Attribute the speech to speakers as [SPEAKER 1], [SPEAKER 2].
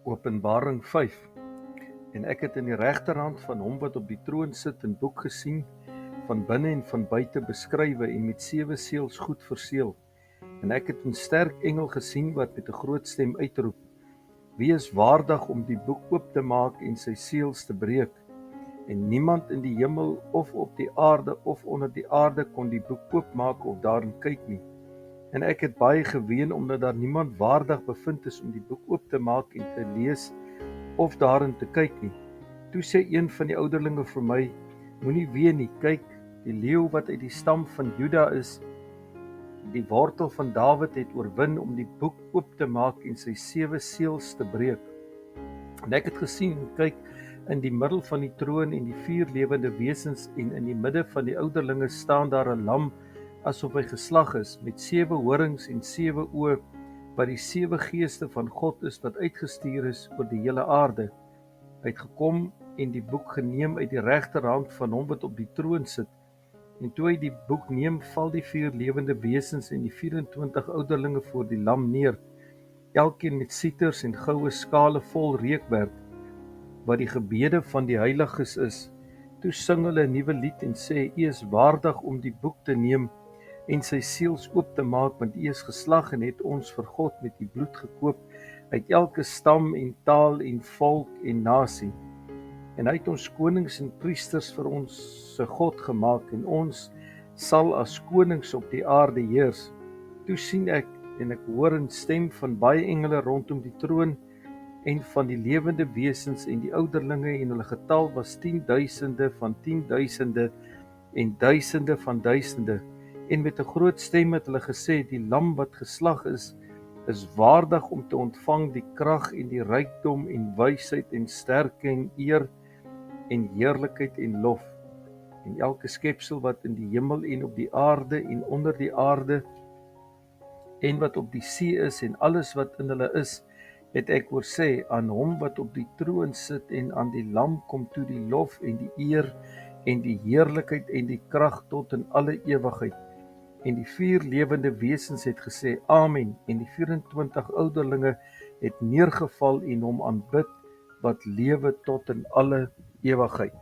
[SPEAKER 1] Openbaring 5. En ek het in die regterhand van hom wat op die troon sit 'n boek gesien, van binne en van buite beskrywe en met 7 seels goed verseël. En ek het 'n sterk engel gesien wat met 'n groot stem uitroep: Wie is waardig om die boek oop te maak en sy seels te breek? En niemand in die hemel of op die aarde of onder die aarde kon die boek oopmaak of daarin kyk nie. En ek het baie geween omdat daar niemand waardig bevind is om die boek oop te maak en te lees of daarin te kyk nie. Toe sê een van die ouderlinge vir my: Moenie ween nie, kyk, die leeu wat uit die stam van Juda is, die wortel van Dawid, het oorwin om die boek oop te maak en sy 7 seels te breek. En ek het gesien en kyk, in die middel van die troon en die 4 lewende wesens en in die midde van die ouderlinge staan daar 'n lam asof hy geslag is, met 7 horings en 7 oë, wat die 7 geeste van God is wat uitgestuur is oor die hele aarde. Hy het gekom en die boek geneem uit die regterhand van hom wat op die troon sit. En toe hy die boek neem, val die 4 lewende wesens en die 24 ouderlinge voor die lam neer, elkeen met sieters en goue skale vol reukwerk, wat die gebede van die heiliges is. Toe sing hulle 'n nuwe lied en sê: U is waardig om die boek te neem en sy seels oop te maak, want U is geslag en het ons vir God met U bloed gekoop uit elke stam en taal en volk en nasie. En hy het ons konings en priesters vir ons se God gemaak, en ons sal as konings op die aarde heers. Toe sien ek en ek hoor 'n stem van baie engele rondom die troon en van die lewende wesens en die ouderlinge, en hulle getal was 10.000 van 10.000 en duisende van duisende. En met 'n groot stem het hulle gesê: Die lam wat geslag is waardig om te ontvang die krag en die rykdom en wysheid en sterkte en eer en heerlikheid en lof. En elke skepsel wat in die hemel en op die aarde en onder die aarde en wat op die see is en alles wat in hulle is, het ek hoor sê: Aan hom wat op die troon sit en aan die lam kom toe die lof en die eer en die heerlikheid en die krag tot in alle ewigheid. En die 4 lewende wesens het gesê: Amen. En die 24 ouderlinge het neergeval en hom aanbid wat lewe tot in alle ewigheid.